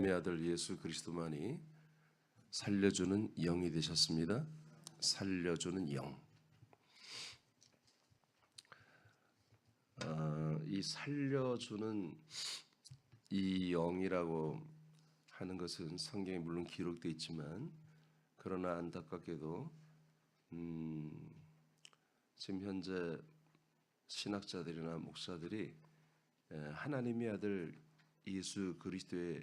하나님의 아들 예수 그리스도만이 살려주는 영이 되셨습니다. 살려주는 영. 이 살려주는 이 영이라고 하는 것은 성경에 물론 기록되어 있지만, 그러나 안타깝게도 지금 현재 신학자들이나 목사들이 하나님의 아들 예수 그리스도의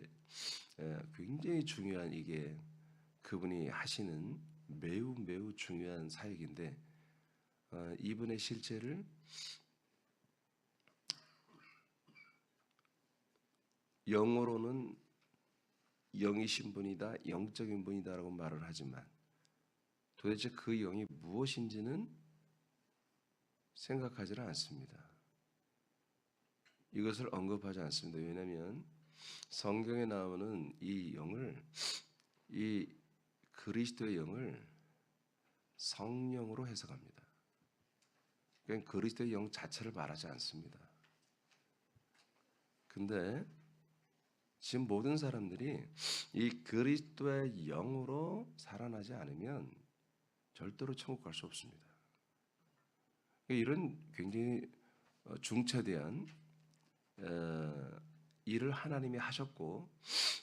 굉장히 중요한, 이게 그분이 하시는 매우 중요한 사역인데, 이분의 실체를 영어로는 영이신 분이다, 영적인 분이다라고 말을 하지만 도대체 그 영이 무엇인지는 생각하지는 않습니다. 이것을 언급하지 않습니다. 왜냐하면 성경에 나오는 이 영을, 이 그리스도의 영을 성령으로 해석합니다. 그러니까 그리스도의 영 자체를 말하지 않습니다. 근데 지금 모든 사람들이 이 그리스도의 영으로 살아나지 않으면 절대로 천국 갈 수 없습니다. 이런 굉장히 중차대한 일을 하나님이 하셨고,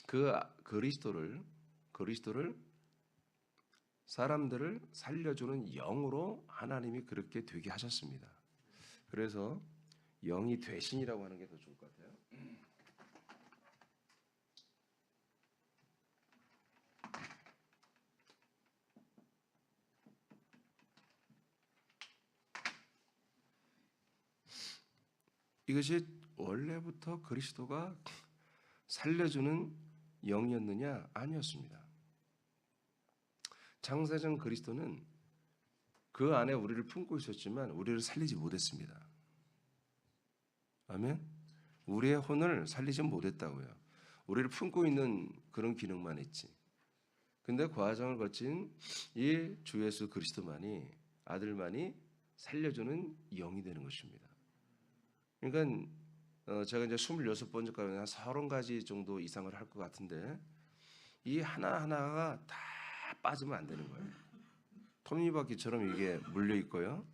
그 그리스도를 사람들을 살려주는 영으로 하나님이 그렇게 되게 하셨습니다. 그래서 영이 되신이라고 하는 게 더 좋을 것 같아요. 이것이 원래부터 그리스도가 살려주는 영이었느냐? 아니었습니다. 창세전 그리스도는 그 안에 우리를 품고 있었지만 우리를 살리지 못했습니다. 아멘? 우리의 혼을 살리지 못했다고요. 우리를 품고 있는 그런 기능만 있지. 근데 과정을 거친 이 주 예수 그리스도만이, 아들만이 살려주는 영이 되는 것입니다. 그러니까 제가 이제 26번째까지 한 30가지 정도 이상을 할 것 같은데, 이 하나하나가 다 빠지면 안 되는 거예요. 톱니바퀴처럼 이게 물려 있고요.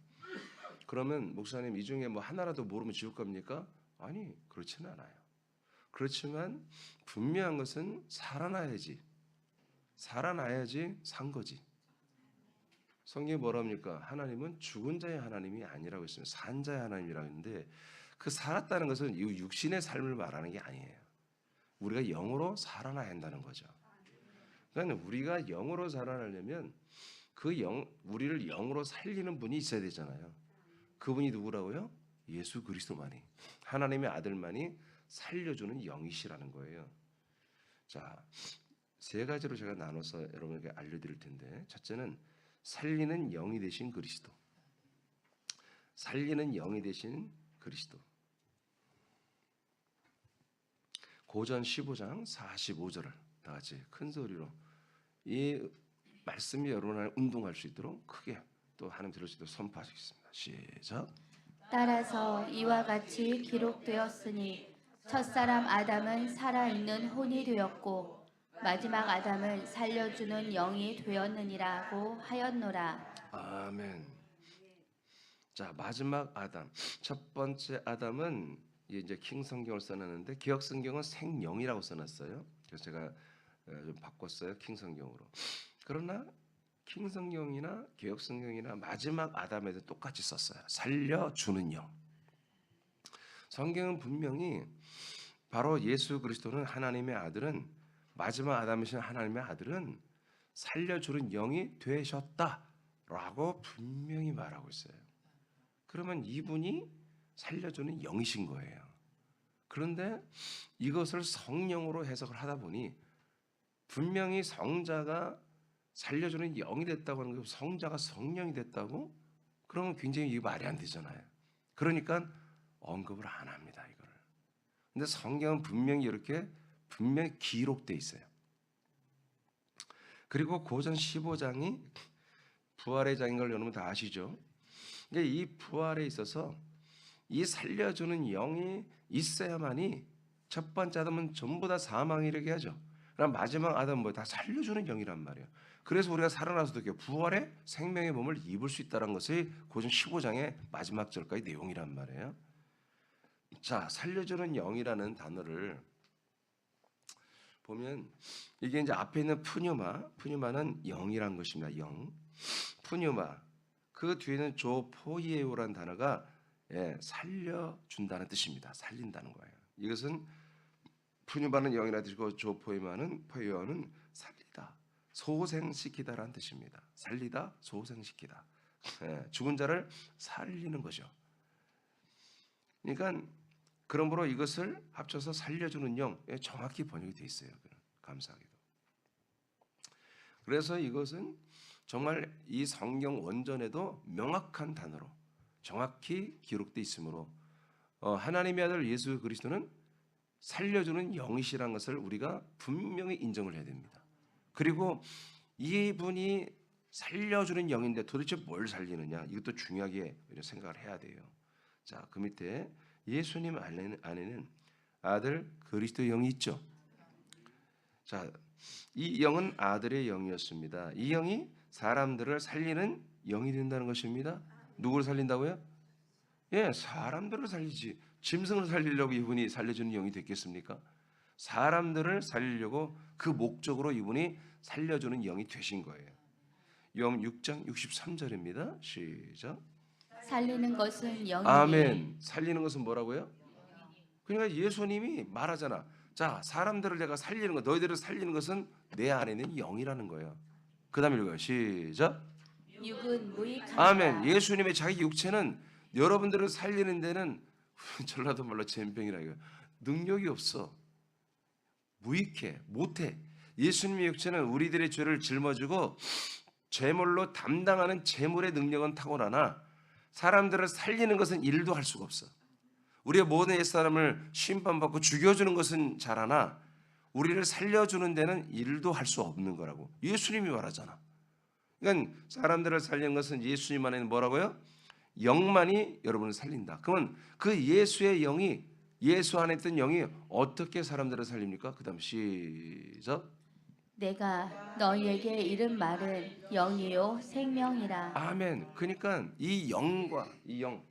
그러면 목사님, 이 중에 뭐 하나라도 모르면 지옥 갑니까? 아니, 그렇지는 않아요. 그렇지만 분명한 것은 살아나야지 산 거지. 성경이 뭐라 합니까? 하나님은 죽은 자의 하나님이 아니라고 했습니다. 산 자의 하나님이라고 했는데, 그 살았다는 것은 이 육신의 삶을 말하는 게 아니에요. 우리가 영으로 살아나야 한다는 거죠. 그러니까 우리가 영으로 살아나려면 우리를 영으로 살리는 분이 있어야 되잖아요. 그분이 누구라고요? 예수 그리스도만이, 하나님의 아들만이 살려주는 영이시라는 거예요. 자, 3가지로 제가 나눠서 여러분에게 알려드릴 텐데, 첫째는 살리는 영이 되신 그리스도. 살리는 영이 되신 그리스도. 고전 15장 45절을 다 같이 큰 소리로, 이 말씀이 여러분 안에 운동할 수 있도록 크게 또 하나님 들을 수 있도록 선포하시겠습니다. 시작. 따라서 이와 같이 기록되었으니 첫사람 아담은 살아있는 혼이 되었고 마지막 아담은 살려주는 영이 되었느니라고 하였노라. 아멘. 자, 마지막 아담, 첫 번째 아담은 이제 킹 성경을 써놨는데 기억 성경은 생영이라고 써놨어요. 그래서 제가 좀 바꿨어요, 킹 성경으로. 그러나 킹 성경이나 기억 성경이나 마지막 아담에도 똑같이 썼어요. 살려주는 영. 성경은 분명히 바로 예수 그리스도는, 하나님의 아들은, 마지막 아담이신 하나님의 아들은 살려주는 영이 되셨다라고 분명히 말하고 있어요. 그러면 이분이 살려주는 영이신 거예요. 그런데 이것을 성령으로 해석을 하다 보니 분명히 성자가 살려주는 영이 됐다고 하는 거, 성자가 성령이 됐다고? 그러면 굉장히 이게 말이 안 되잖아요. 그러니까 언급을 안 합니다, 이거를. 근데 성경은 분명히 이렇게 분명히 기록되어 있어요. 그리고 고전 15장이 부활의 장인 걸 여러분 다 아시죠? 그러니까 이 부활에 있어서 이 살려주는 영이 있어야만이, 첫 번째 아담은 전부 다 사망에 이르게 하죠. 그럼 마지막 아담은 뭐 다 살려주는 영이란 말이에요. 그래서 우리가 살아나서도 이렇게 부활의 생명의 몸을 입을 수 있다는 것이 고전 15장의 마지막 절까지 내용이란 말이에요. 자, 살려주는 영이라는 단어를 보면 이게 이제 앞에 있는 푸뉴마는 영이란 것입니다. 영. 푸뉴마. 그 뒤에는 조포이에오라는 단어가 살려준다는 뜻입니다. 살린다는 거예요. 이것은 푸뉴마는 영이라는 뜻이고 조포이마는 포이에오는 살리다, 소생시키다라는 뜻입니다. 살리다, 소생시키다. 죽은 자를 살리는 거죠. 그러니까 그러므로 이것을 합쳐서 살려주는 영, 정확히 번역이 되어 있어요. 감사하게도. 그래서 이것은 정말 이 성경 원전에도 명확한 단어로 정확히 기록되어 있으므로 하나님의 아들 예수 그리스도는 살려주는 영이시라는 것을 우리가 분명히 인정을 해야 됩니다. 그리고 이분이 살려주는 영인데 도대체 뭘 살리느냐, 이것도 중요하게 생각을 해야 돼요. 자, 그 밑에 예수님 안에는 아들 그리스도 영이 있죠. 자, 이 영은 아들의 영이었습니다. 이 영이 사람들을 살리는 영이 된다는 것입니다. 누구를 살린다고요? 사람들을 살리지. 짐승을 살리려고 이분이 살려주는 영이 됐겠습니까? 사람들을 살리려고 그 목적으로 이분이 살려주는 영이 되신 거예요. 요한 6장 63절입니다. 시작. 살리는 것은 영이니. 아멘. 살리는 것은 뭐라고요? 그러니까 예수님이 말하잖아. 자, 사람들을 내가 살리는 것, 너희들을 살리는 것은 내 안에 있는 영이라는 거예요. 그 다음에 읽어요. 시작. 육은 무익하다. 아멘. 예수님의 자기 육체는 여러분들을 살리는 데는 전라도 말로 젬병이라 이거 능력이 없어. 무익해. 못해. 예수님의 육체는 우리들의 죄를 짊어지고 죄물로 담당하는 제물의 능력은 타고나나 사람들을 살리는 것은 일도 할 수가 없어. 우리의 모든 옛사람을 심판받고 죽여주는 것은 잘하나 우리를 살려주는 데는 일도 할 수 없는 거라고 예수님이 말하잖아. 그러니까 사람들을 살리는 것은 예수님 안에 뭐라고요? 영만이 여러분을 살린다. 그러면 그 예수의 영이, 예수 안에 있던 영이 어떻게 사람들을 살립니까? 그 다음 시작. 내가 너희에게 이른 말은 영이요 생명이라. 아멘. 그러니까 이 영과 이 영,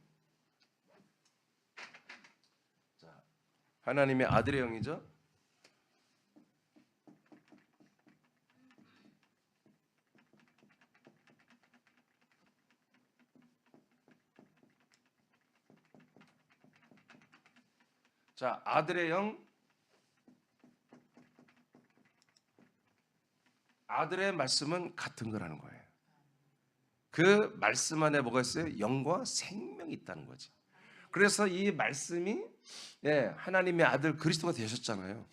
자, 하나님의 아들의 영이죠. 자, 아들의 영, 아들의 말씀은 같은 거라는 거예요. 그 말씀 안에 뭐가 있어요? 영과 생명이 있다는 거지. 그래서 이 말씀이 하나님의 아들 그리스도가 되셨잖아요.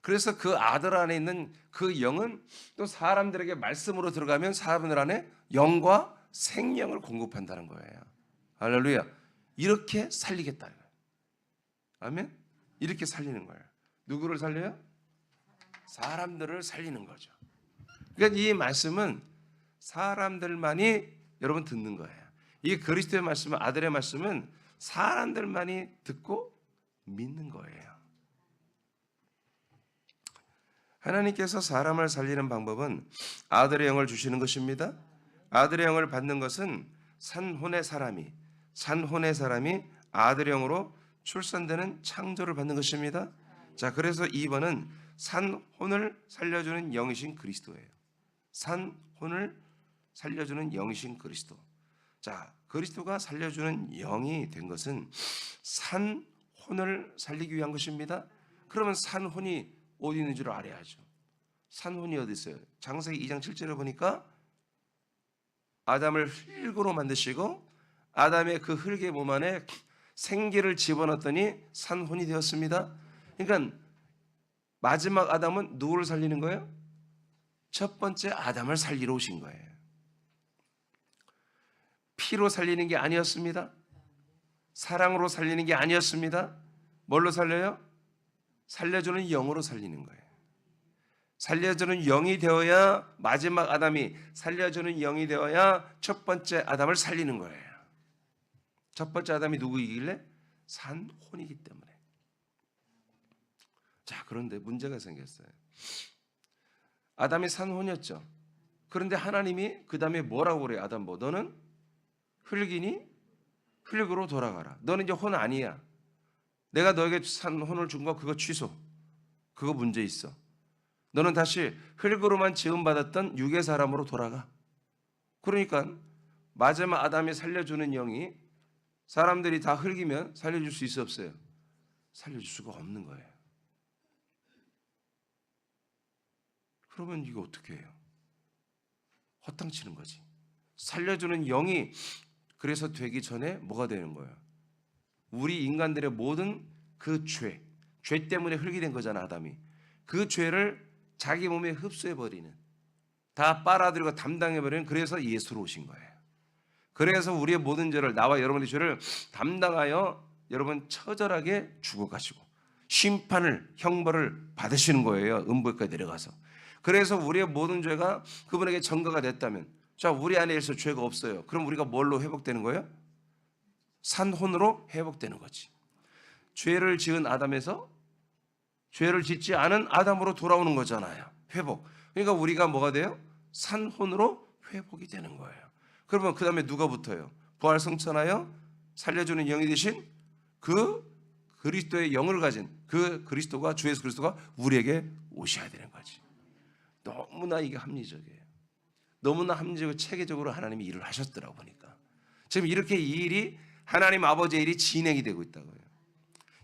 그래서 그 아들 안에 있는 그 영은 또 사람들에게 말씀으로 들어가면 사람들 안에 영과 생명을 공급한다는 거예요. 할렐루야. 이렇게 살리겠다는 거예요. 아멘. 이렇게 살리는 거예요. 누구를 살려요? 사람들을 살리는 거죠. 그러니까 이 말씀은 사람들만이 여러분 듣는 거예요. 이 그리스도의 말씀은, 아들의 말씀은 사람들만이 듣고 믿는 거예요. 하나님께서 사람을 살리는 방법은 아들의 영을 주시는 것입니다. 아들의 영을 받는 것은 산혼의 사람이 아들의 영으로 출산되는 창조를 받는 것입니다. 자, 그래서 2번은 산혼을 살려주는 영이신 그리스도예요. 산혼을 살려주는 영이신 그리스도. 자, 그리스도가 살려주는 영이 된 것은 산혼을 살리기 위한 것입니다. 그러면 산혼이 어디 있는 줄 알아야죠. 산혼이 어디 있어요? 창세기 2장 7절에 보니까 아담을 흙으로 만드시고 아담의 그 흙의 몸 안에 생기를 집어넣었더니 산혼이 되었습니다. 그러니까 마지막 아담은 누구를 살리는 거예요? 첫 번째 아담을 살리러 오신 거예요. 피로 살리는 게 아니었습니다. 사랑으로 살리는 게 아니었습니다. 뭘로 살려요? 살려주는 영으로 살리는 거예요. 살려주는 영이 되어야, 마지막 아담이 살려주는 영이 되어야 첫 번째 아담을 살리는 거예요. 첫 번째 아담이 누구이길래? 산혼이기 때문에. 자, 그런데 문제가 생겼어요. 아담이 산혼이었죠. 그런데 하나님이 그 다음에 뭐라고 그래요? 아담 뭐 너는 흙이니 흙으로 돌아가라. 너는 이제 혼 아니야. 내가 너에게 산혼을 준 거 그거 취소. 그거 문제 있어. 너는 다시 흙으로만 지음받았던 육의 사람으로 돌아가. 그러니까 마지막 아담이 살려주는 영이 사람들이 다 흙이면 살려줄 수 있어 없어요? 살려줄 수가 없는 거예요. 그러면 이거 어떻게 해요? 허탕치는 거지. 살려주는 영이 그래서 되기 전에 뭐가 되는 거예요? 우리 인간들의 모든 그 죄 때문에 흙이 된 거잖아, 아담이. 그 죄를 자기 몸에 흡수해버리는, 다 빨아들이고 담당해버리는, 그래서 예수로 오신 거예요. 그래서 우리의 모든 죄를, 나와 여러분의 죄를 담당하여 여러분 처절하게 죽어가시고 심판을, 형벌을 받으시는 거예요. 음부에까지 내려가서. 그래서 우리의 모든 죄가 그분에게 전가가 됐다면, 자, 우리 안에 있어 죄가 없어요. 그럼 우리가 뭘로 회복되는 거예요? 산혼으로 회복되는 거지. 죄를 지은 아담에서 죄를 짓지 않은 아담으로 돌아오는 거잖아요. 회복. 그러니까 우리가 뭐가 돼요? 산혼으로 회복이 되는 거예요. 그러면 그 다음에 누가 붙어요? 부활 성천하여 살려주는 영이 되신 그 그리스도의 영을 가진 그 그리스도가, 주 예수 그리스도가 우리에게 오셔야 되는 거지. 너무나 이게 합리적이에요. 너무나 합리적이고 체계적으로 하나님이 일을 하셨더라고 보니까. 지금 이렇게 이 일이 하나님 아버지의 일이 진행이 되고 있다고요.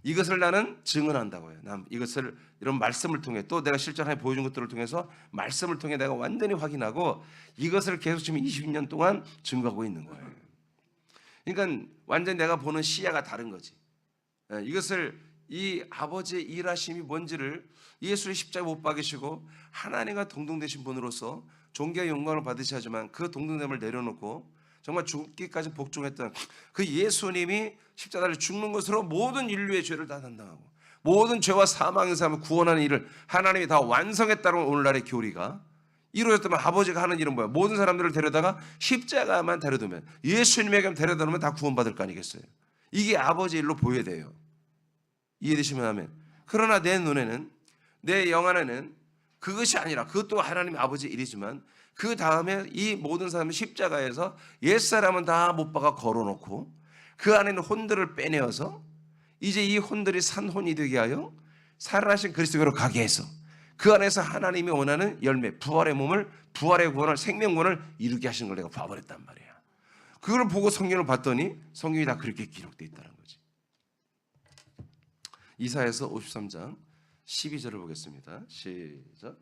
이것을 나는 증언한다고요. 난 이것을 이런 말씀을 통해, 또 내가 실제 하나님 보여준 것들을 통해서 말씀을 통해 내가 완전히 확인하고 이것을 계속 지금 20년 동안 증거하고 있는 거예요. 그러니까 완전히 내가 보는 시야가 다른 거지. 이것을 이 아버지의 일하심이 뭔지를 예수의 십자가 못 박으시고 하나님과 동등되신 분으로서 존귀와 영광을 받으셔야 하지만 그 동등됨을 내려놓고 정말 죽기까지 복종했던 그 예수님이 십자가를 죽는 것으로 모든 인류의 죄를 다 담당하고 모든 죄와 사망의 삶을 구원하는 일을 하나님이 다 완성했다는 오늘날의 교리가 이루어졌다면 아버지가 하는 일은 뭐야? 모든 사람들을 데려다가 십자가만 데려두면, 예수님에게 데려다 놓으면 다 구원받을 거 아니겠어요? 이게 아버지 일로 보여야 돼요. 이해되시면 하면. 그러나 내 눈에는, 내 영 안에는 그것이 아니라, 그것도 하나님 아버지 일이지만 그 다음에 이 모든 사람을 십자가에서 옛사람은 다 못 박아 걸어놓고 그 안에 있는 혼들을 빼내어서 이제 이 혼들이 산혼이 되게 하여 살아나신 그리스도로 가게 해서 그 안에서 하나님이 원하는 열매, 부활의 몸을, 부활의 구원을, 생명구원을 이루게 하시는 걸 내가 봐버렸단 말이야. 그걸 보고 성경을 봤더니 성경이 다 그렇게 기록되어 있다는 거지. 이사야서 53장 12절을 보겠습니다. 시작.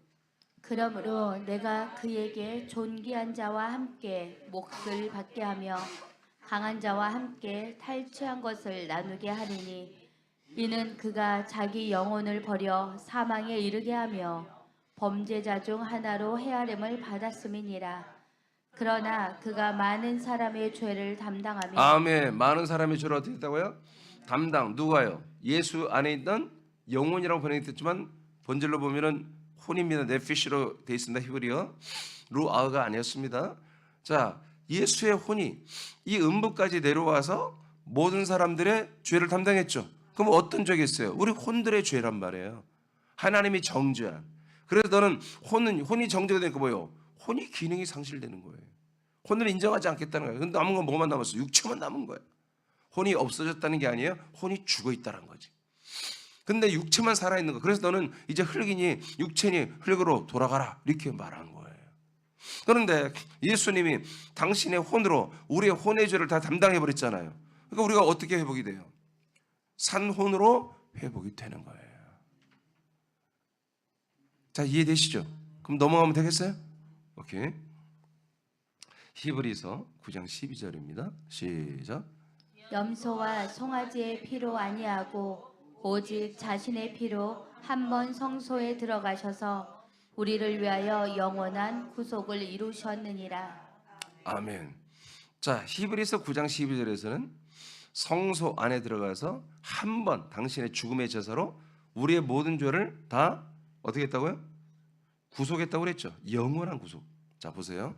그러므로 내가 그에게 존귀한 자와 함께 몫을 받게 하며 강한 자와 함께 탈취한 것을 나누게 하리니 이는 그가 자기 영혼을 버려 사망에 이르게 하며 범죄자 중 하나로 헤아림을 받았음이니라. 그러나 그가 많은 사람의 죄를 담당하며 아멘. 많은 사람의 죄를 어떻게 했다고요? 담당. 누가요? 예수 안에 있던 영혼이라고 번역됐지만 본질로 보면은 혼입니다. 네피시로 되어 있습니다. 히브리어. 루아가 아니었습니다. 자, 예수의 혼이 이 음부까지 내려와서 모든 사람들의 죄를 담당했죠. 그럼 어떤 죄가 있어요? 우리 혼들의 죄란 말이에요. 하나님이 정죄한. 그래서 너는 혼이 정죄가 되니까 뭐예요? 혼이 기능이 상실되는 거예요. 혼을 인정하지 않겠다는 거예요. 근데 남은 건 뭐만 남았어? 육체만 남은 거예요. 혼이 없어졌다는 게 아니에요. 혼이 죽어 있다는 거지. 근데 육체만 살아있는 거. 그래서 너는 이제 흙이니 육체니 흙으로 돌아가라. 이렇게 말한 거예요. 그런데 예수님이 당신의 혼으로 우리의 혼의 죄를 다 담당해 버렸잖아요. 그러니까 우리가 어떻게 회복이 돼요? 산혼으로 회복이 되는 거예요. 자, 이해되시죠? 그럼 넘어가면 되겠어요? 오케이. 히브리서 9장 12절입니다. 시작. 염소와 송아지의 피로 아니하고 오직 자신의 피로 한 번 성소에 들어가셔서 우리를 위하여 영원한 구속을 이루셨느니라. 아멘. 자, 히브리서 9장 12절에서는 성소 안에 들어가서 한 번 당신의 죽음의 제사로 우리의 모든 죄를 다 어떻게 했다고요? 구속했다고 그랬죠. 영원한 구속. 자, 보세요.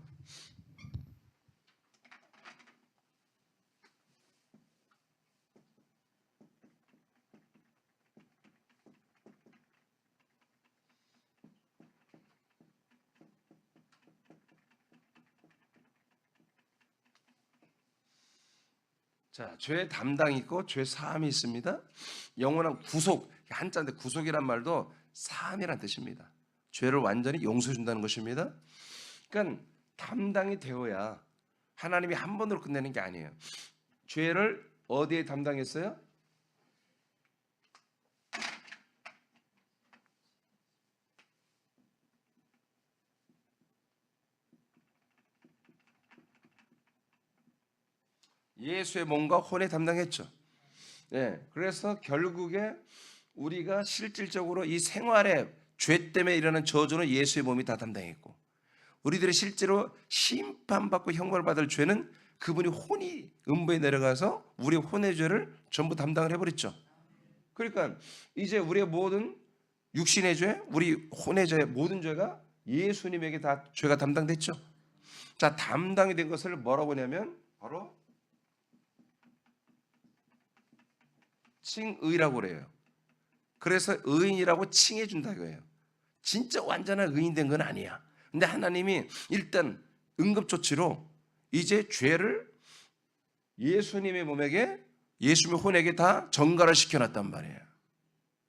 자, 죄 담당이 있고 죄 사함이 있습니다. 영원한 구속, 한자인데 구속이란 말도 사함이란 뜻입니다. 죄를 완전히 용서해 준다는 것입니다. 그러니까 담당이 되어야 하나님이 한 번으로 끝내는 게 아니에요. 죄를 어디에 담당했어요? 예수의 몸과 혼에 담당했죠. 네, 그래서 결국에 우리가 실질적으로 이 생활에 죄 때문에 일어나는 저주는 예수의 몸이 다 담당했고, 우리들이 실제로 심판받고 형벌을 받을 죄는 그분이 혼이 음부에 내려가서 우리 혼의 죄를 전부 담당을 해버렸죠. 그러니까 이제 우리의 모든 육신의 죄, 우리 혼의 죄, 모든 죄가 예수님에게 다 죄가 담당됐죠. 자, 담당이 된 것을 뭐라고 하냐면 바로 칭의라고 그래요. 그래서 의인이라고 칭해 준다고 해요. 진짜 완전한 의인 된 건 아니야. 근데 하나님이 일단 응급조치로 이제 죄를 예수님의 몸에게, 예수님의 혼에게 다 전가를 시켜놨단 말이에요.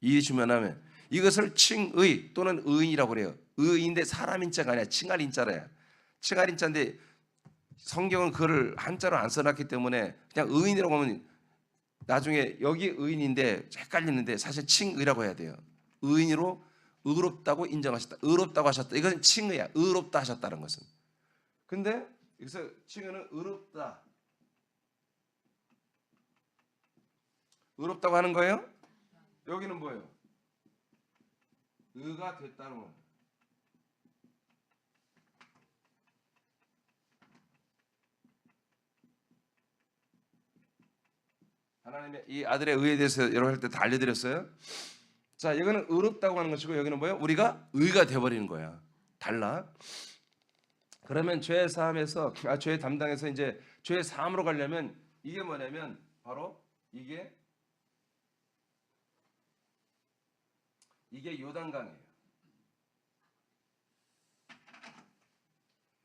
이해주면 하면 이것을 칭의 또는 의인이라고 그래요. 의인데 사람 인자가 아니라 칭할 인자래요. 칭할 인자인데 성경은 그를 한자로 안 써놨기 때문에 그냥 의인이라고 하면 나중에 여기 의인인데 헷갈리는데 사실 칭의라고 해야 돼요. 의인으로 의롭다고 인정하셨다. 의롭다고 하셨다. 이건 칭의야. 의롭다 하셨다는 것은. 근데 여기서 칭의는 의롭다. 의롭다고 하는 거예요. 여기는 뭐예요? 의가 됐다는 거예요. 하나님의 이 아들의 의에 대해서 여러 할 때 다 알려드렸어요. 자, 이거는 의롭다고 하는 것이고 여기는 뭐예요? 우리가 의가 돼버리는 거야. 달라. 그러면 죄 사함에서 죄 담당해서 이제 죄 사함으로 가려면 이게 뭐냐면 바로 이게 요단강이에요.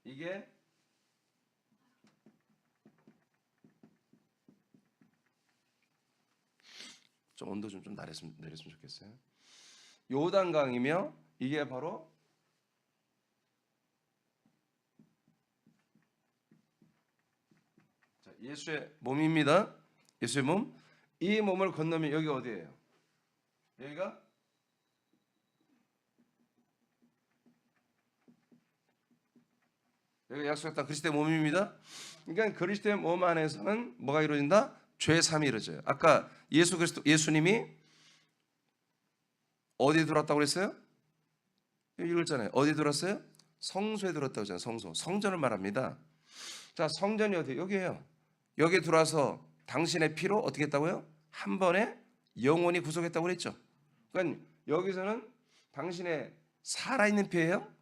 이게 좀 온도 좀 내렸으면 좋겠어요. 요단강이며 이게 바로 예수의 몸입니다. 예수의 몸. 이 몸을 건너면 여기 어디예요? 여기가 약속했던 그리스도의 몸입니다. 그러니까 그리스도의 몸 안에서는 뭐가 이루어진다? 죄 사함이 이루어져요. 아까 예수님이 어디에 들어왔다고 그랬어요? 읽었잖아요. 어디에 들어왔어요? 성소에 들어왔다고 했잖아요. 성소. 성전을 말합니다. 자, 성전이 어디예요? 여기예요. 여기에 들어와서 당신의 피로 어떻게 했다고요? 한 번에 영원히 구속했다고 그랬죠. 그러니까 여기서는 당신의 살아있는 피예요.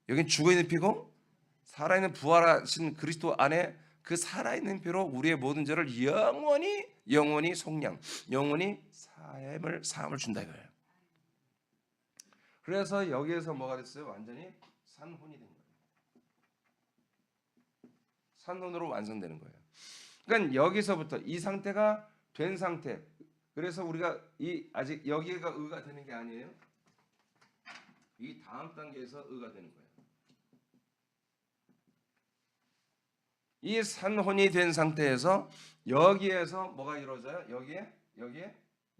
여긴 죽어있는 피고 살아있는 부활하신 그리스도 안에 그 살아있는 피로 우리의 모든 죄를 영원히 속량, 영원히 사함을 준다 이거예요. 그래서 여기에서 뭐가 됐어요? 완전히 산혼이 된 거예요. 산혼으로 완성되는 거예요. 그러니까 여기서부터 이 상태가 된 상태. 그래서 우리가 아직 여기가 의가 되는 게 아니에요. 이 다음 단계에서 의가 되는 거예요. 이 산혼이 된 상태에서 여기에서 뭐가 이루어져요?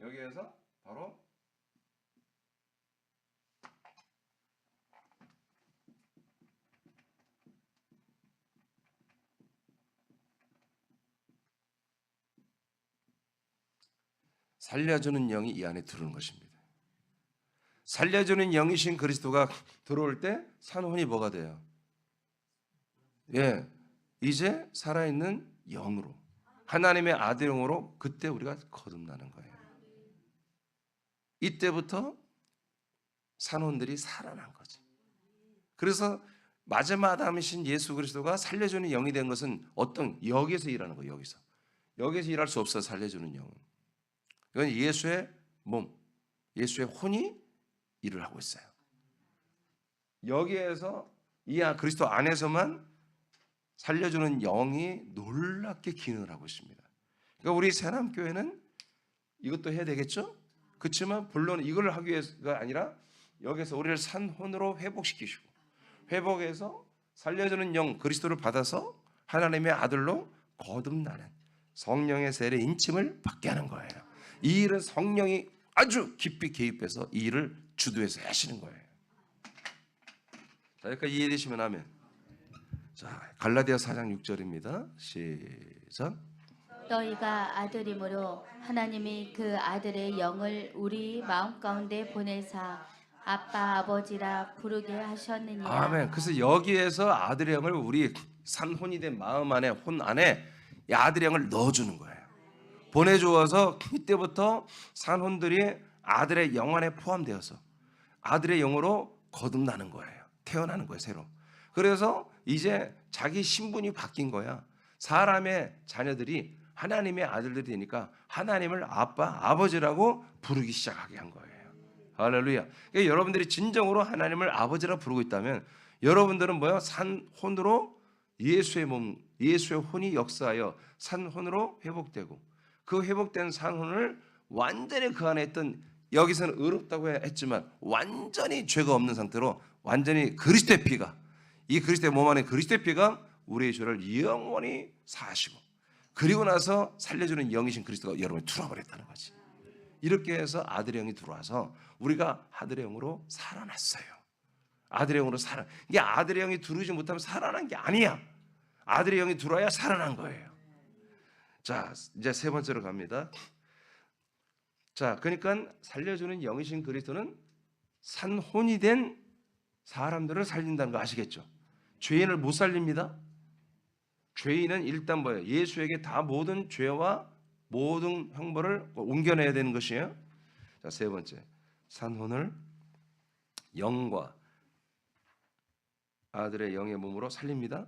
여기에서 바로 살려주는 영이 이 안에 들어오는 것입니다. 살려주는 영이신 그리스도가 들어올 때 산혼이 뭐가 돼요? 예, 이제 살아있는 영으로 하나님의 아들 영으로 그때 우리가 거듭나는 거예요. 이때부터 산혼들이 살아난 거지. 그래서 마지막 아담이신 예수 그리스도가 살려주는 영이 된 것은 여기서 일하는 거예요. 여기서 일할 수 없어. 살려주는 영은 이건 예수의 몸, 예수의 혼이 일을 하고 있어요. 여기에서 이 그리스도 안에서만 살려주는 영이 놀랍게 기능을 하고 있습니다. 그러니까 우리 새남교회는 이것도 해야 되겠죠? 그렇지만 본론 이걸 하기 위해서가 아니라 여기서 우리를 산혼으로 회복시키시고 회복해서 살려주는 영 그리스도를 받아서 하나님의 아들로 거듭나는 성령의 세례 인침을 받게 하는 거예요. 이 일은 성령이 아주 깊이 개입해서 이 일을 주도해서 하시는 거예요. 자, 여기까지 이해되시면 하면 자, 갈라디아 4장 6절입니다. 시작. 너희가 아들이므로 하나님이 그 아들의 영을 우리 마음 가운데 보내사 아빠 아버지라 부르게 하셨느니라. 아멘. 그래서 여기에서 아들의 영을 우리 산혼이 된 마음 안에 혼 안에 이 아들의 영을 넣어주는 거예요. 보내주어서 이때부터 산혼들이 아들의 영 안에 포함되어서 아들의 영으로 거듭나는 거예요. 태어나는 거예요, 새로. 그래서 이제 자기 신분이 바뀐 거야. 사람의 자녀들이 하나님의 아들들이 되니까 하나님을 아빠, 아버지라고 부르기 시작하게 한 거예요. 할렐루야. 그러니까 여러분들이 진정으로 하나님을 아버지라 부르고 있다면 여러분들은 뭐요? 산혼으로 예수의 몸, 예수의 혼이 역사하여 산혼으로 회복되고 그 회복된 산혼을 완전히 그 안에 있던 여기서는 의롭다고 했지만 완전히 죄가 없는 상태로 완전히 그리스도의 피가 이 그리스도의 몸 안에 그리스도의 피가 우리의 죄를 영원히 사하시고 그리고 나서 살려주는 영이신 그리스도가 여러분을 들어버렸다는 거지. 이렇게 해서 아들의 영이 들어와서 우리가 아들의 영으로 살아났어요. 아들의 영으로 살아. 이게 아들의 영이 들어오지 못하면 살아난 게 아니야. 아들의 영이 들어와야 살아난 거예요. 자, 이제 세 번째로 갑니다. 자, 그러니까 살려주는 영이신 그리스도는 산혼이 된 사람들을 살린다는 거 아시겠죠? 죄인을 못 살립니다. 죄인은 일단 뭐예요? 예수에게 다 모든 죄와 모든 형벌을 옮겨내야 되는 것이에요. 자, 세 번째, 산혼을 영과 아들의 영의 몸으로 살립니다.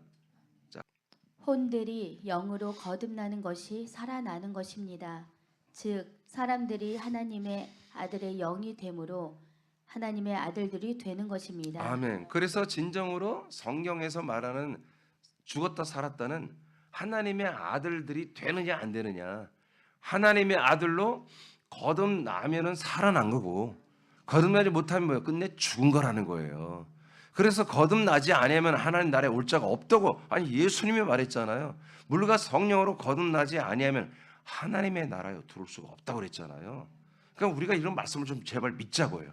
혼들이 영으로 거듭나는 것이 살아나는 것입니다. 즉 사람들이 하나님의 아들의 영이 되므로 하나님의 아들들이 되는 것입니다. 아멘. 그래서 진정으로 성경에서 말하는 죽었다 살았다는 하나님의 아들들이 되느냐 안 되느냐. 하나님의 아들로 거듭나면은 살아난 거고 거듭나지 못하면 뭐예요? 끝내 죽은 거라는 거예요. 그래서 거듭나지 않으면 하나님 나라에 올 자가 없다고 아니 예수님이 말했잖아요. 물과 성령으로 거듭나지 아니하면 하나님의 나라에 들어올 수가 없다고 그랬잖아요. 그러니까 우리가 이런 말씀을 좀 제발 믿자고요.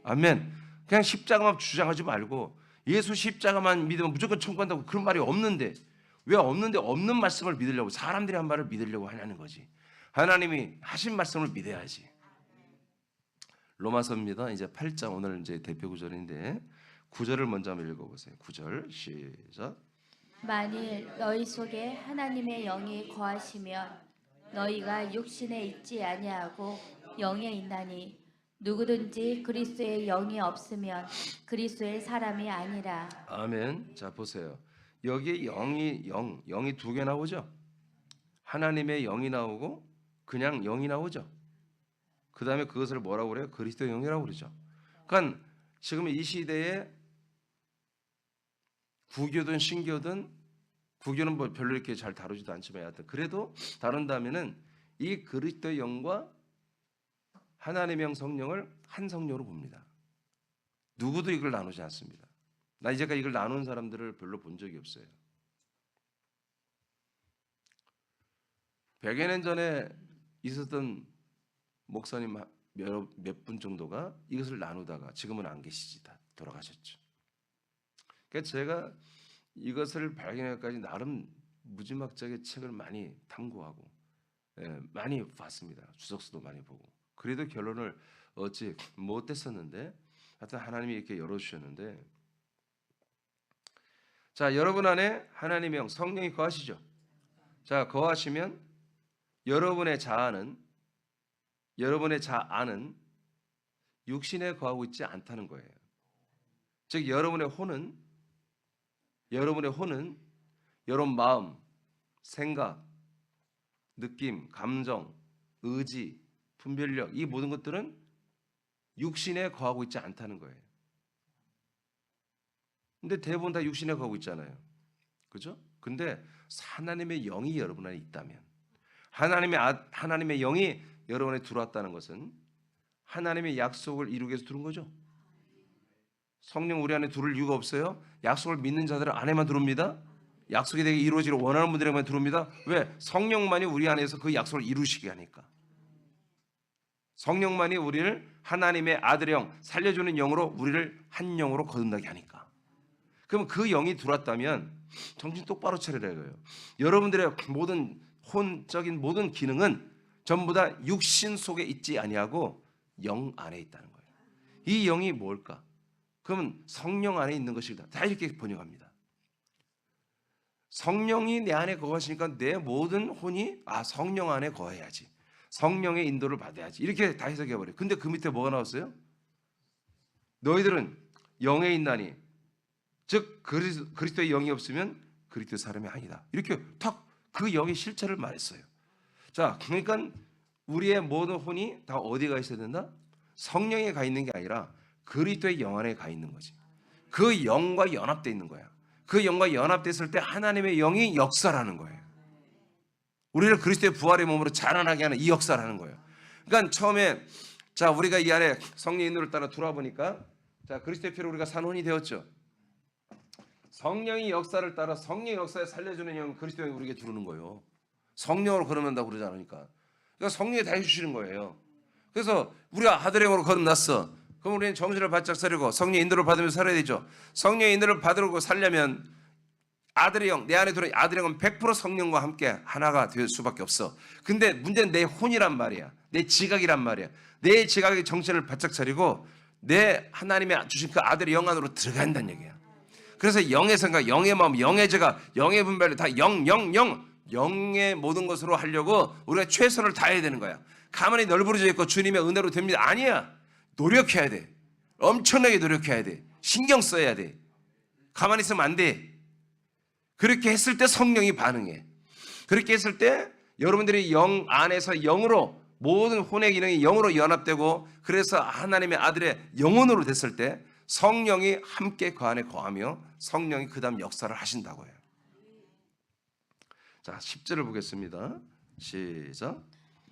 아멘. 그냥 십자가만 주장하지 말고 예수 십자가만 믿으면 무조건 천국 간다고 그런 말이 없는데 왜 없는데 없는 말씀을 믿으려고 사람들이 한 말을 믿으려고 하냐는 거지. 하나님이 하신 말씀을 믿어야지. 로마서입니다. 이제 8장 오늘 이제 대표 구절인데 9절을 먼저 한번 읽어보세요. 9절 시작. 만일 너희 속에 하나님의 영이 거하시면 너희가 육신에 있지 아니하고 영에 있나니 누구든지 그리스도의 영이 없으면 그리스도의 사람이 아니라. 아멘. 자 보세요. 여기에 영이 두 개 나오죠. 하나님의 영이 나오고 그냥 영이 나오죠. 그 다음에 그것을 뭐라고 그래요? 그리스도의 영이라고 그러죠. 그러니까 지금 이 시대에 구교든 신교든 구교는 뭐 별로 이렇게 잘 다루지도 않지만 하여튼 그래도 다룬다면은 이 그리스도의 영과 하나님의 영 성령을 한 성령으로 봅니다. 누구도 이걸 나누지 않습니다. 나 이제까지 이걸 나누는 사람들을 별로 본 적이 없어요. 100여 년 전에 있었던 목사님 몇 분 정도가 이것을 나누다가 지금은 안 계시지 다 돌아가셨죠. 그러니까 제가 이것을 발견하기까지 나름 무지막지하게 책을 많이 탐구하고 많이 봤습니다. 주석서도 많이 보고 그래도 결론을 얻지 못했었는데 하여튼 하나님이 이렇게 열어주셨는데 자 여러분 안에 하나님의 영 성령이 거하시죠. 자 거하시면 여러분의 자아는 육신에 거하고 있지 않다는 거예요. 즉 여러분의 혼은 여러분 마음, 생각, 느낌, 감정, 의지, 분별력 이 모든 것들은 육신에 거하고 있지 않다는 거예요. 근데 대부분 다 육신에 거하고 있잖아요. 그죠? 근데 하나님의 영이 여러분 안에 있다면 하나님의 영이 여러분에 들어왔다는 것은 하나님의 약속을 이루기 위해서 들어온 거죠. 성령 우리 안에 들어올 이유가 없어요. 약속을 믿는 자들 안에만 들어옵니다. 약속이 되게 이루어지기를 원하는 분들에게만 들어옵니다. 왜? 성령만이 우리 안에서 그 약속을 이루시게 하니까. 성령만이 우리를 하나님의 아들의 영, 살려주는 영으로 우리를 한 영으로 거듭나게 하니까. 그럼 그 영이 들어왔다면 정신 똑바로 차리라 이거예요. 여러분들의 모든 혼적인 모든 기능은 전부 다 육신 속에 있지 아니하고 영 안에 있다는 거예요. 이 영이 뭘까? 그러면 성령 안에 있는 것이다. 다 이렇게 번역합니다. 성령이 내 안에 거하시니까 내 모든 혼이 성령 안에 거해야지. 성령의 인도를 받아야지. 이렇게 다 해석해버려요. 근데 그 밑에 뭐가 나왔어요? 너희들은 영에 있나니 즉 그리스도의 영이 없으면 그리스도 사람이 아니다. 이렇게 탁 그 영의 실체를 말했어요. 자, 그러니까 우리의 모든 혼이 다 어디에 가 있어야 된다? 성령에 가 있는 게 아니라 그리스도의 영 안에 가 있는 거지. 그 영과 연합되어 있는 거야. 그 영과 연합됐을 때 하나님의 영이 역사라는 거예요. 우리를 그리스도의 부활의 몸으로 자라나게 하는 이 역사라는 거예요. 그러니까 처음에 자 우리가 이 안에 성령의 인도를 따라 돌아 보니까 자 그리스도의 피로 우리가 산 혼이 되었죠. 성령의 역사를 따라 성령의 역사에 살려주는 영 그리스도의 영이 우리에게 들어오는 거예요. 성령으로 거듭난다고 그러지 않으니까. 그러니까 성령이 다 해주시는 거예요. 그래서 우리가 아들의 영으로 거듭났어. 그럼 우리는 정신을 바짝 차리고 성령의 인도를 받으면서 살아야 되죠. 성령의 인도를 받으려고 살려면 아들의 영, 내 안에 들어온 아들의 영은 100% 성령과 함께 하나가 될 수밖에 없어. 근데 문제는 내 혼이란 말이야. 내 지각이란 말이야. 내 지각의 정신을 바짝 차리고 내 하나님의 주신 그 아들의 영 안으로 들어간다는 얘기야. 그래서 영의 생각, 영의 마음, 영의 제가, 영의 분별을 다 영의 모든 것으로 하려고 우리가 최선을 다해야 되는 거야. 가만히 널브러져 있고 주님의 은혜로 됩니다. 아니야. 노력해야 돼. 엄청나게 노력해야 돼. 신경 써야 돼. 가만히 있으면 안 돼. 그렇게 했을 때 성령이 반응해. 그렇게 했을 때 여러분들이 영 안에서 영으로 모든 혼의 기능이 영으로 연합되고 그래서 하나님의 아들의 영혼으로 됐을 때 성령이 함께 그 안에 거하며 성령이 그 다음 역사를 하신다고 해요. 자, 10절을 보겠습니다. 시작.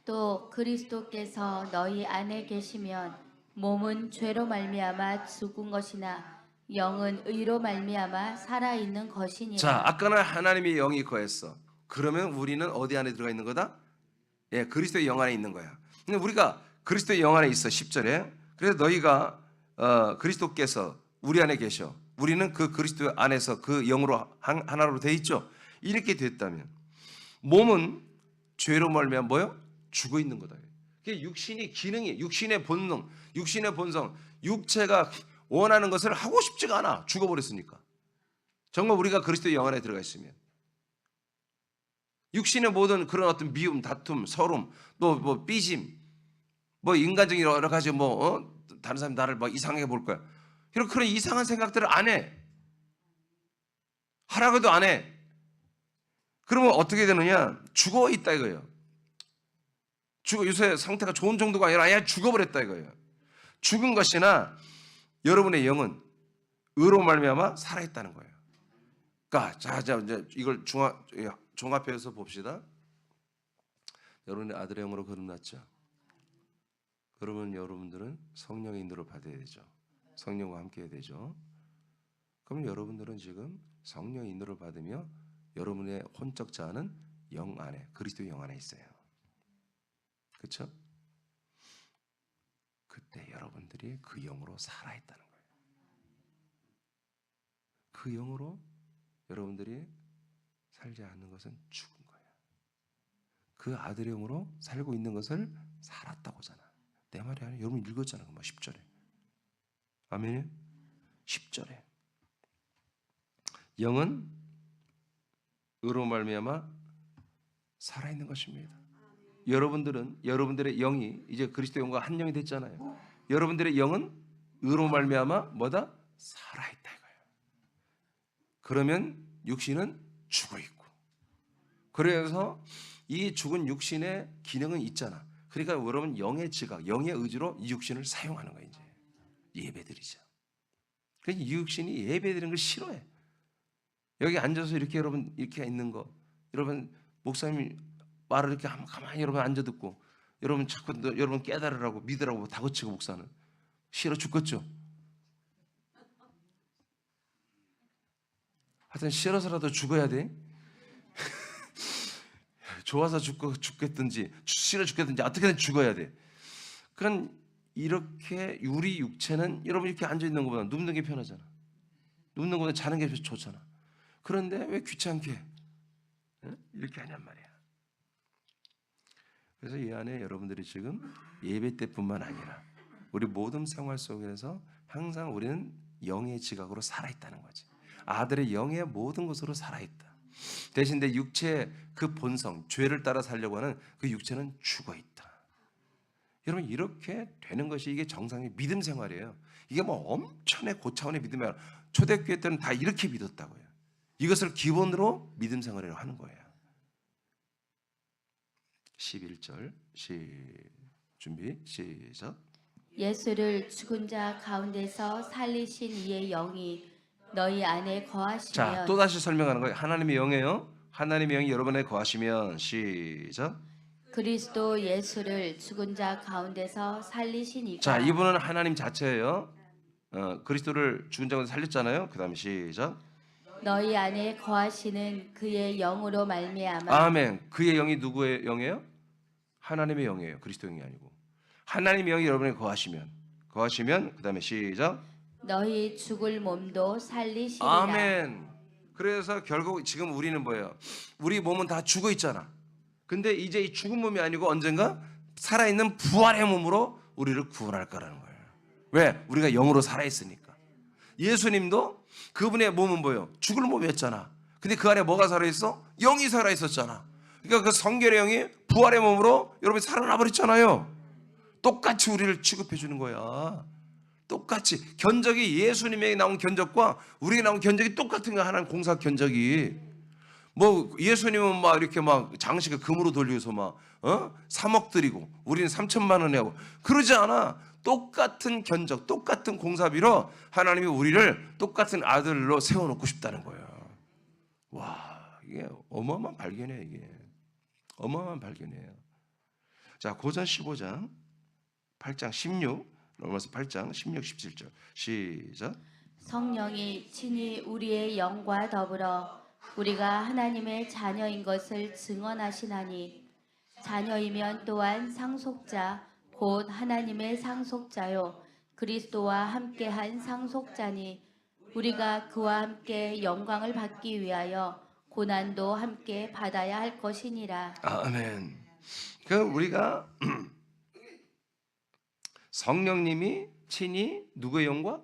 또 그리스도께서 너희 안에 계시면 몸은 죄로 말미암아 죽은 것이나 영은 의로 말미암아 살아있는 것이니라. 자, 아까는 하나님의 영이 거했어. 그러면 우리는 어디 안에 들어가 있는 거다? 예, 그리스도의 영 안에 있는 거야. 근데 우리가 그리스도의 영 안에 있어. 10절에. 그래서 너희가 그리스도께서 우리 안에 계셔. 우리는 그 그리스도 안에서 그 영으로 하나로 돼 있죠. 이렇게 됐다면 몸은 죄로 말미암아 뭐요? 죽어 있는 거다. 그게 육신이 기능이 육신의 본능, 육신의 본성, 육체가 원하는 것을 하고 싶지가 않아. 죽어버렸으니까. 정말 우리가 그리스도의 영 안에 들어가 있으면 육신의 모든 그런 어떤 미움, 다툼, 서름, 또 뭐 삐짐, 뭐 인간적인 여러 가지 다른 사람이 나를 뭐 이상하게 볼 거야. 이런 그런 이상한 생각들을 안 해. 하라고 해도 안 해. 그러면 어떻게 되느냐? 죽어 있다 이거예요. 요새 상태가 좋은 정도가 아니라 아예 죽어버렸다 이거예요. 죽은 것이나 여러분의 영은 의로 말미암아 살아있다는 거예요. 그러니까 자 이제 이걸 종합해서 봅시다. 여러분의 아들의 영으로 거듭났죠. 그러면 여러분들은 성령의 인도를 받아야 되죠. 성령과 함께 해야 되죠. 그럼 여러분들은 지금 성령의 인도를 받으며 여러분의 혼적 자아는 영 안에 그리스도의 영 안에 있어요. 그렇죠? 그때 여러분들이 그 영으로 살아있다는 거예요. 그 영으로 여러분들이 살지 않는 것은 죽은 거예요. 그 아들의 영으로 살고 있는 것을 살았다고 하잖아. 내 말이 아니에요. 여러분 읽었잖아요. 10절에. 아멘. 10절에. 영은 의로 말미암아 살아있는 것입니다. 여러분들의 영이 이제 그리스도 영과 한 영이 됐잖아요. 여러분들의 영은 의로 말미암아 뭐다? 살아있다 이거예요. 그러면 육신은 죽어 있고. 그래서 이 죽은 육신의 기능은 있잖아. 그러니까 여러분 영의 지각, 영의 의지로 이 육신을 사용하는 거예요. 이제 예배드리죠. 그래서 이 육신이 예배드리는 걸 싫어해. 여기 앉아서 이렇게 여러분 이렇게 있는 거, 여러분 목사님이 말을 이렇게 한번 가만히 여러분 앉아 듣고 여러분 자꾸 여러분 깨달으라고 믿으라고 다그치고 목사는 싫어 죽겠죠. 하여튼 싫어서라도 죽어야 돼. 좋아서 죽겠든지 싫어 죽겠든지 어떻게든 죽어야 돼. 그건 이렇게 우리 육체는 여러분 이렇게 앉아 있는 것보다 눕는 게 편하잖아. 눕는 것보다 자는 게 좋잖아. 그런데 왜 귀찮게 이렇게 하냔 말이야. 그래서 이 안에 여러분들이 지금 예배 때뿐만 아니라 우리 모든 생활 속에서 항상 우리는 영의 지각으로 살아있다는 거지. 아들의 영의 모든 것으로 살아있다. 대신 내 육체의 그 본성, 죄를 따라 살려고 하는 그 육체는 죽어있다. 여러분 이렇게 되는 것이 이게 정상의 믿음 생활이에요. 이게 뭐 엄청나게 고차원의 믿음이야. 초대교회 때는 다 이렇게 믿었다고요. 이것을 기본으로 믿음 생활이라고 하는 거예요. 11절 준비 시작. 예수를 죽은 자 가운데서 살리신 이의 영이 너희 안에 자, 거하시면 또다시 설명하는 거예요. 하나님의 영이에요. 하나님의 영이 여러분 안에 거하시면 시작. 그리스도 예수를 죽은 자 가운데서 살리신 이가 자, 이분은 하나님 자체예요. 그리스도를 죽은 자 가운데 살렸잖아요. 그 다음에 시작. 너희 안에 거하시는 그의 영으로 말미암아 아멘. 그의 영이 누구의 영이에요? 하나님의 영이에요. 그리스도 영이 아니고. 하나님의 영이 여러분에 거하시면 그 다음에 시작. 너희 죽을 몸도 살리시리라. 아멘. 그래서 결국 지금 우리는 뭐예요? 우리 몸은 다 죽어 있잖아. 근데 이제 이 죽은 몸이 아니고 언젠가 살아있는 부활의 몸으로 우리를 구원할 거라는 거예요. 왜? 우리가 영으로 살아있으니까. 예수님도 그분의 몸은 뭐예요? 죽을 몸이었잖아. 근데 그 안에 뭐가 살아있어? 영이 살아있었잖아. 그러니까 그 성결의 영이 부활의 몸으로 여러분이 살아나 버렸잖아요. 똑같이 우리를 취급해 주는 거야. 똑같이 견적이 예수님에게 나온 견적과 우리에게 나온 견적이 똑같은 거야. 하나님 공사 견적이. 뭐 예수님은 막 이렇게 막 장식을 금으로 돌려서 막 3억 드리고 우리는 3천만 원에 하고 그러지 않아. 똑같은 견적, 똑같은 공사비로 하나님이 우리를 똑같은 아들로 세워놓고 싶다는 거예요. 와, 이게 어마어마한 발견이에요. 이게 어마어마한 발견이에요. 자, 고전 15장 8장 16 로마서 8장 16, 17절 시작. 성령이 친히 우리의 영과 더불어 우리가 하나님의 자녀인 것을 증언하시나니 자녀이면 또한 상속자 곧 하나님의 상속자요 그리스도와 함께한 상속자니 우리가 그와 함께 영광을 받기 위하여 고난도 함께 받아야 할 것이니라. 아멘. 그 우리가 성령님이 친히 누구의 영과?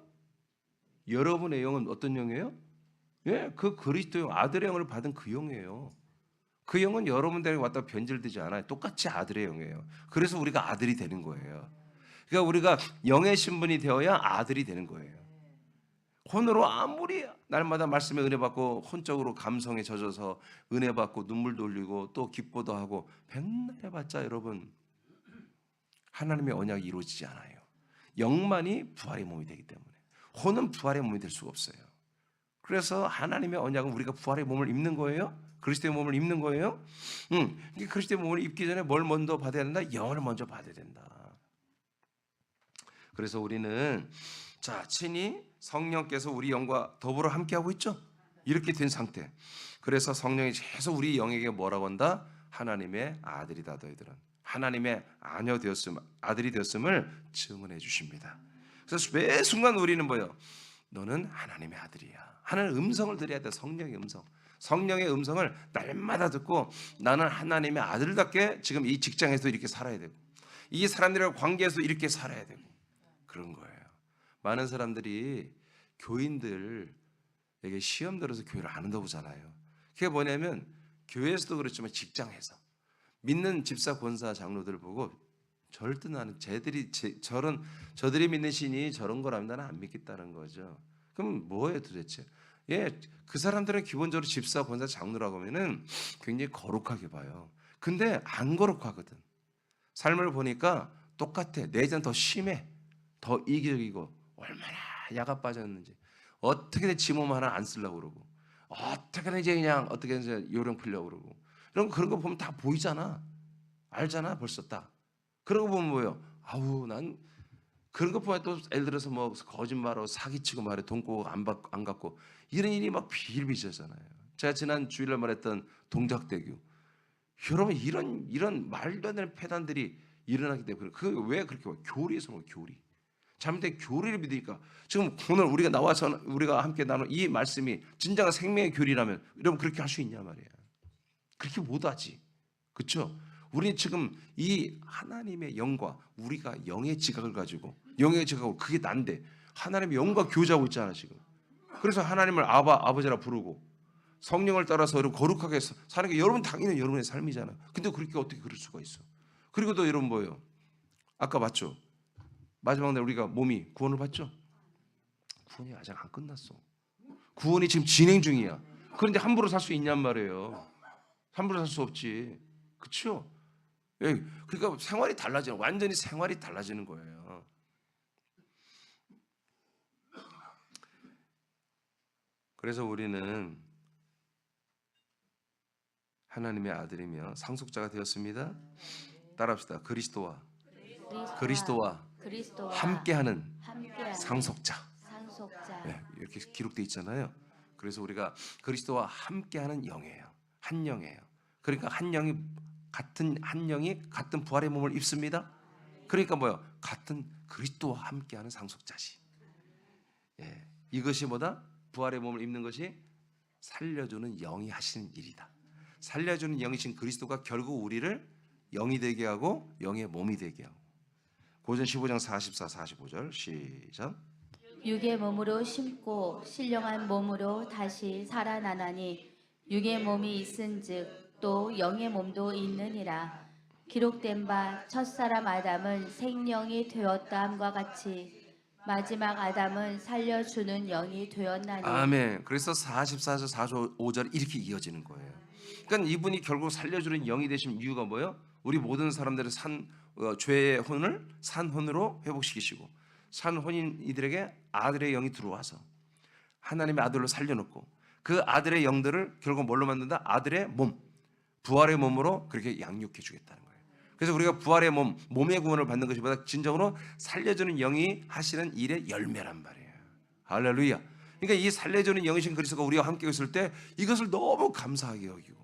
여러분의 영은 어떤 영이에요? 예, 그 그리스도의 영, 아들의 영을 받은 그 영이에요. 그 영은 여러분들에게 왔다 변질되지 않아요. 똑같이 아들의 영이에요. 그래서 우리가 아들이 되는 거예요. 그러니까 우리가 영의 신분이 되어야 아들이 되는 거예요. 혼으로 아무리 날마다 말씀에 은혜 받고 혼적으로 감성에 젖어서 은혜 받고 눈물 돌리고 또 기뻐도 하고 백날 해봤자 여러분 하나님의 언약이 이루어지지 않아요. 영만이 부활의 몸이 되기 때문에 혼은 부활의 몸이 될 수가 없어요. 그래서 하나님의 언약은 우리가 부활의 몸을 입는 거예요. 그리스도의 몸을 입는 거예요. 그리스도의 몸을 입기 전에 뭘 먼저 받아야 된다? 영을 먼저 받아야 된다. 그래서 우리는 자 친히 성령께서 우리 영과 더불어 함께하고 있죠. 이렇게 된 상태. 그래서 성령이 계속 우리 영에게 뭐라고 한다? 하나님의 아들이다 너희들은. 하나님의 아들이 되었음을 증언해 주십니다. 그래서 매 순간 우리는 뭐예요? 너는 하나님의 아들이야 하는 음성을 들어야 돼. 성령의 음성. 성령의 음성을 날마다 듣고 나는 하나님의 아들답게 지금 이 직장에서 이렇게 살아야 되고 이 사람들과 관계에서 이렇게 살아야 되고 그런 거예요. 많은 사람들이 교인들에게 시험 들어서 교회를 안 온다고 하잖아요. 그게 뭐냐면 교회에서도 그렇지만 직장에서 믿는 집사, 권사, 장로들을 보고 절대 나는 저들이 믿는 신이 저런 거라면 나는 안 믿겠다는 거죠. 그럼 뭐예요 도대체? 예, 그 사람들은 기본적으로 집사, 권사, 장로라고 하면은 굉장히 거룩하게 봐요. 근데 안 거룩하거든. 삶을 보니까 똑같아. 내전 더 심해. 더 이기적이고 얼마나 야가 빠졌는지 어떻게든 지 몸 하나 안 쓰려고 그러고 어떻게든 이제 그냥 어떻게든 이제 요령 풀려고 그러고 그런 거 보면 다 보이잖아. 알잖아 벌써 딱. 그런 거 보면 뭐예요? 아우 난 그런 거 보면 또 예를 들어서 뭐 거짓말하고 사기치고 말해 돈 꼬고 안 갚고 이런 일이 막 비일비재잖아요. 제가 지난 주일날 말했던 동작대교. 여러분 이런 말도 안 되는 폐단들이 일어나기 때문에 그 왜 그렇게 와? 교리에서 뭐 교리. 잘못된 교리를 믿으니까 지금 오늘 우리가 나와서 우리가 함께 나눈 이 말씀이 진정한 생명의 교리라면 여러분 그렇게 할 수 있냐 말이야. 그렇게 못하지. 그렇죠? 우리 지금 이 하나님의 영과 우리가 영의 지각을 가지고 영의 지각을 그게 난데 하나님의 영과 교제하고 있잖아 지금. 그래서 하나님을 아버지라 부르고 성령을 따라서 여러분 거룩하게 사는 게 여러분 당연히 여러분의 삶이잖아. 근데 그렇게 어떻게 그럴 수가 있어? 그리고 또 여러분 뭐예요? 아까 봤죠? 마지막 날 우리가 몸이 구원을 받죠? 구원이 아직 안 끝났어. 구원이 지금 진행 중이야. 그런데 함부로 살 수 있냔 말이에요. 함부로 살 수 없지. 그렇죠? 예, 그러니까 생활이 달라지는 완전히 생활이 달라지는 거예요. 그래서 우리는 하나님의 아들이며 상속자가 되었습니다. 따라합시다. 그리스도와 함께하는 상속자. 네, 이렇게 기록되어 있잖아요. 그래서 우리가 그리스도와 함께하는 영이에요. 한 영이에요. 그러니까 한 영이 같은 부활의 몸을 입습니다. 그러니까 뭐요? 같은 그리스도와 함께하는 상속자시. 예, 이것이 뭐다? 부활의 몸을 입는 것이 살려주는 영이 하시는 일이다. 살려주는 영이신 그리스도가 결국 우리를 영이 되게 하고 영의 몸이 되게 하고. 고전 15장 44, 45절 시작. 육의 몸으로 심고 신령한 몸으로 다시 살아나나니 육의 몸이 있은즉 또 영의 몸도 있느니라. 기록된 바 첫사람 아담은 생령이 되었다함과 같이 마지막 아담은 살려주는 영이 되었나니. 아멘. 그래서 44절 45절 이렇게 이어지는 거예요. 그러니까 이분이 결국 살려주는 영이 되신 이유가 뭐예요? 우리 모든 사람들의 죄의 혼을 산혼으로 회복시키시고 산혼인 이들에게 아들의 영이 들어와서 하나님의 아들로 살려놓고 그 아들의 영들을 결국 뭘로 만든다? 아들의 몸, 부활의 몸으로 그렇게 양육해 주겠다는 거예요. 그래서 우리가 부활의 몸의 구원을 받는 것보다 진정으로 살려주는 영이 하시는 일의 열매란 말이에요. 할렐루야. 그러니까 이 살려주는 영이신 그리스도가 우리와 함께 있을 때 이것을 너무 감사하게 여기고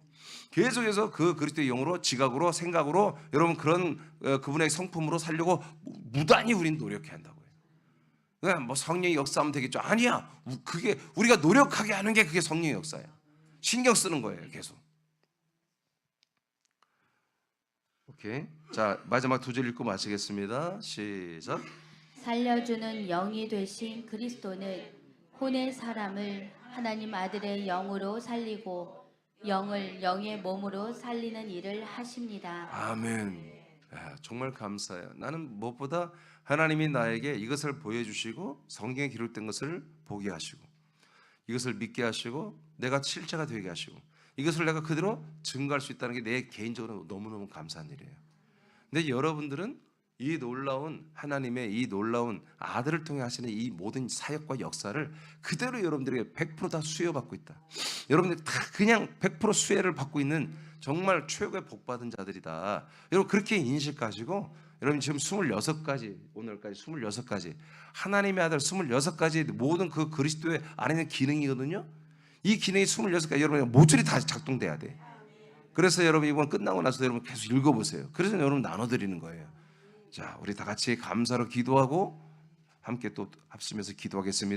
계속해서 그 그리스도의 영으로 지각으로 생각으로 여러분 그런 그분의 성품으로 살려고 무단히 우리는 노력해야 한다고요. 그냥 뭐 성령의 역사하면 되겠죠. 아니야. 그게 우리가 노력하게 하는 게 그게 성령의 역사야. 신경 쓰는 거예요. 계속. 오케이. 자, 마지막 두 절 읽고 마치겠습니다. 시작. 살려주는 영이 되신 그리스도는 혼의 사람을 하나님 아들의 영으로 살리고 영을 영의 몸으로 살리는 일을 하십니다. 아멘. 정말 감사해요. 나는 무엇보다 하나님이 나에게 이것을 보여주시고 성경에 기록된 것을 보게 하시고 이것을 믿게 하시고 내가 실체가 되게 하시고 이것을 내가 그대로 증거할 수 있다는 게 내 개인적으로 너무너무 감사한 일이에요. 근데 여러분들은 이 놀라운 하나님의 이 놀라운 아들을 통해 하시는 이 모든 사역과 역사를 그대로 여러분들에게 100% 다 수여받고 있다. 여러분들 다 그냥 100% 수혜를 받고 있는 정말 최고의 복받은 자들이다. 여러분 그렇게 인식하시고 여러분 지금 26가지 오늘까지 26가지 하나님의 아들 26가지 모든 그 그리스도의 안에 있는 기능이거든요. 이 기능이 26가지 여러분 모조리 다 작동돼야 돼. 그래서 여러분 이번 끝나고 나서 여러분 계속 읽어보세요. 그래서 여러분 나눠드리는 거예요. 자, 우리 다 같이 감사로 기도하고 함께 또 합심해서 기도하겠습니다.